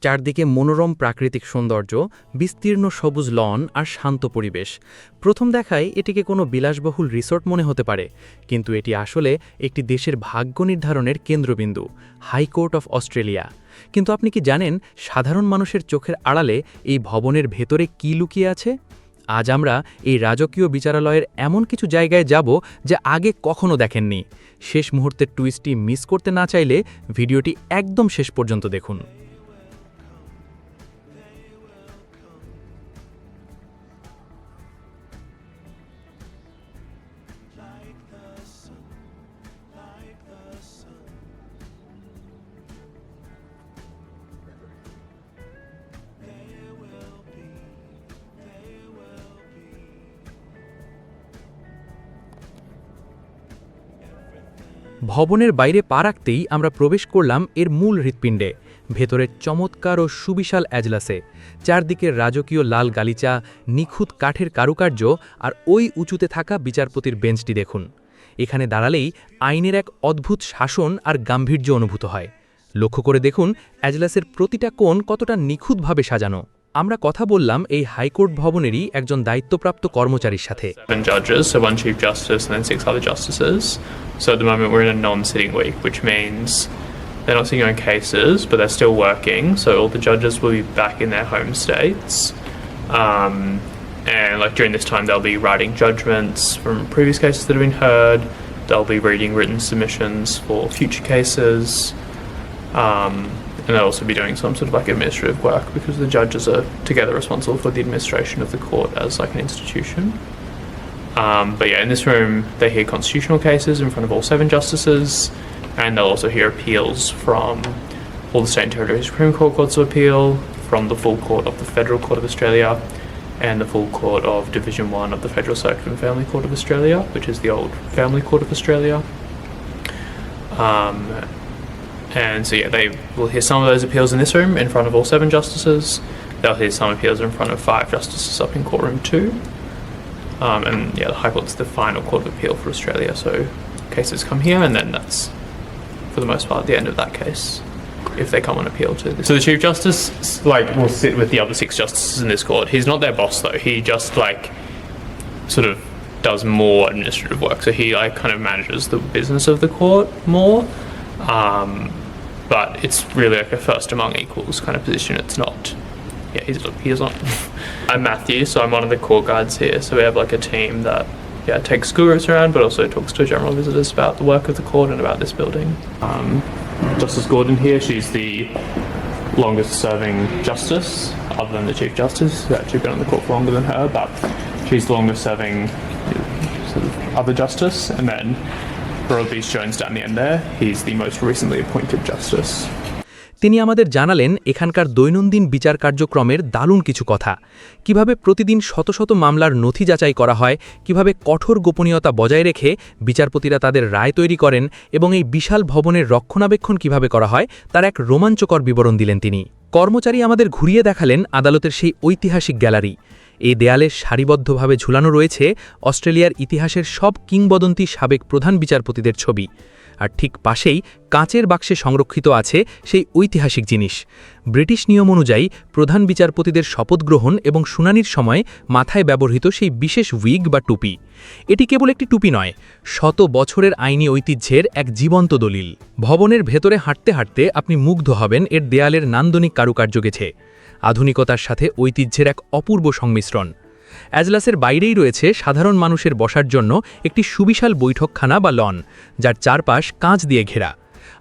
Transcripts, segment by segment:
চারদিকে মনোরম প্রাকৃতিক সৌন্দর্য, বিস্তীর্ণ সবুজ লন আর শান্ত পরিবেশ। প্রথম দেখায় এটিকে কোনো বিলাসবহুল রিসোর্ট মনে হতে পারে, কিন্তু এটি আসলে একটি দেশের ভাগ্য নির্ধারণের কেন্দ্রবিন্দু, হাইকোর্ট অফ অস্ট্রেলিয়া। কিন্তু আপনি কি জানেন সাধারণ মানুষের চোখের আড়ালে এই ভবনের ভেতরে কী লুকিয়ে আছে? আজ আমরা এই রাজকীয় বিচারালয়ের এমন কিছু জায়গায় যাব যা আগে কখনো দেখেননি। শেষ মুহূর্তের টুইস্টটি মিস করতে না চাইলে ভিডিওটি একদম শেষ পর্যন্ত দেখুন। ভবনের বাইরে পা রাখতেই আমরা প্রবেশ করলাম এর মূল হৃৎপিণ্ডে, ভেতরের চমৎকার ও সুবিশাল এজলাসে। চারদিকের রাজকীয় লাল গালিচা, নিখুঁত কাঠের কারুকার্য আর ওই উঁচুতে থাকা বিচারপতির বেঞ্চটি দেখুন। এখানে দাঁড়ালেই আইনের এক অদ্ভুত শাসন আর গাম্ভীর্য অনুভূত হয়। লক্ষ্য করে দেখুন এজলাসের প্রতিটা কোণ কতটা নিখুঁতভাবে সাজানো। আমরা কথা বললাম এই হাইকোর্ট ভবনেরই একজন দায়িত্বপ্রাপ্ত কর্মচারীর সাথে। 7 judges, so one Chief Justice and then 6 other justices. So at the moment we're in a non-sitting week, which means they're not sitting on cases, but they're still working. So all the judges will be back in their home states. And like during this time they'll be writing judgments from previous cases that have been heard. They'll be reading written submissions for future cases. And they'll also be doing some sort of like administrative work because the judges are together responsible for the administration of the court as like an institution. But yeah, in this room they hear constitutional cases in front of all 7 justices, and they'll also hear appeals from all the state and territory Supreme Court Courts of Appeal, from the full court of the Federal Court of Australia, and the full court of Division 1 of the Federal Circuit and Family Court of Australia, which is the old Family Court of Australia. And so yeah, they will hear some of those appeals in this room in front of all 7 justices. They'll hear some appeals in front of 5 justices up in courtroom 2. And yeah, the High Court's the final court of appeal for Australia, so cases come here and then that's, for the most part, the end of that case, if they come on appeal to this. So the Chief Justice like will sit with the other 6 justices in this court. He's not their boss though, he just like sort of does more administrative work, so he like kind of manages the business of the court more. But it's really like a first among equals kind of position. It's not. Yeah, he's not. I'm Matthew, so I'm one of the court guards here. So we have like a team that takes school routes around, but also talks to general visitors about the work of the court and about this building. Justice Gordon here, she's the longest serving justice, other than the Chief Justice, who's actually been on the court for longer than her, but she's the longest serving sort of other justice. And then Harold Beach-Jones down the end there, he's the most recently appointed justice. তিনি আমাদের জানালেন এখানকার দৈনন্দিন বিচার কার্যক্রমের দারুণ কিছু কথা, কিভাবে প্রতিদিন শত শত মামলার নথি যাচাই করা হয়, কিভাবে কঠোর গোপনীয়তা বজায় রেখে বিচারপতিরা তাদের রায় তৈরি করেন এবং এই বিশাল ভবনের রক্ষণাবেক্ষণ কিভাবে করা হয় তার এক রোমাঞ্চকর বিবরণ দিলেন তিনি। কর্মচারী আমাদের ঘুরিয়ে দেখালেন আদালতের সেই ঐতিহাসিক গ্যালারি। এই দেয়ালে সারিবদ্ধভাবে ঝুলানো রয়েছে অস্ট্রেলিয়ার ইতিহাসের সব কিংবদন্তি সাবেক প্রধান বিচারপতিদের ছবি, আর ঠিক পাশেই কাঁচের বাক্সে সংরক্ষিত আছে সেই ঐতিহাসিক জিনিস, ব্রিটিশ নিয়ম অনুযায়ী প্রধান বিচারপতিদের শপথ গ্রহণ এবং শুনানির সময় মাথায় ব্যবহৃত সেই বিশেষ উইগ বা টুপি। এটি কেবল একটি টুপি নয়, শত বছরের আইনি ঐতিহ্যের এক জীবন্ত দলিল। ভবনের ভেতরে হাঁটতে হাঁটতে আপনি মুগ্ধ হবেন এর দেয়ালের নান্দনিক কারুকার্য গেছে, আধুনিকতার সাথে ঐতিহ্যের এক অপূর্ব সংমিশ্রণ। এজলাসের বাইরেই রয়েছে সাধারণ মানুষের বসার জন্য একটি সুবিশাল বৈঠকখানা বা লন, যার চারপাশ কাঁচ দিয়ে ঘেরা।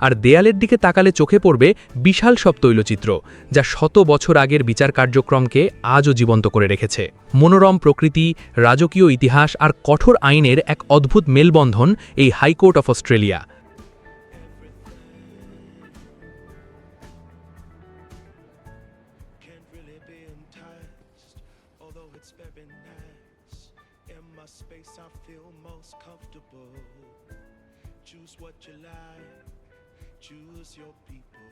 আর দেয়ালের দিকে তাকালে চোখে পড়বে বিশাল সব তৈলচিত্র, যা শত বছর আগের বিচার কার্যক্রমকে আজও জীবন্ত করে রেখেছে। মনোরম প্রকৃতি, রাজকীয় ইতিহাস আর কঠোর আইনের এক অদ্ভুত মেলবন্ধন এই high court of Australia. Space I feel most comfortable. Choose what you like, choose your people,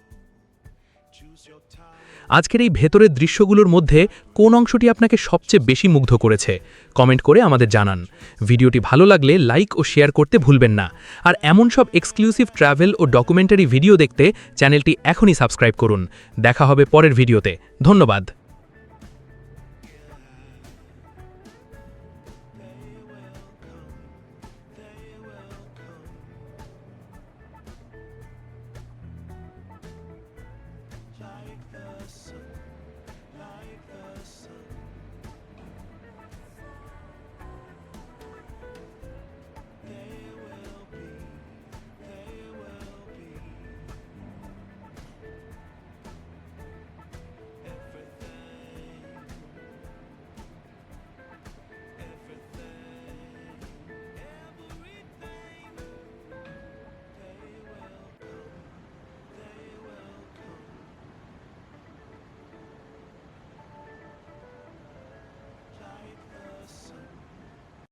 choose your time. আজকের এই ভেতরের দৃশ্যগুলোর মধ্যে কোন অংশটি আপনাকে সবচেয়ে বেশি মুগ্ধ করেছে কমেন্ট করে আমাদের জানান ভিডিওটি ভালো লাগলে লাইক ও শেয়ার করতে ভুলবেন না আর এমন সব এক্সক্লুসিভ ট্রাভেল ও ডকুমেন্টারি ভিডিও দেখতে চ্যানেলটি এখনই সাবস্ক্রাইব করুন দেখা হবে পরের ভিডিওতে ধন্যবাদ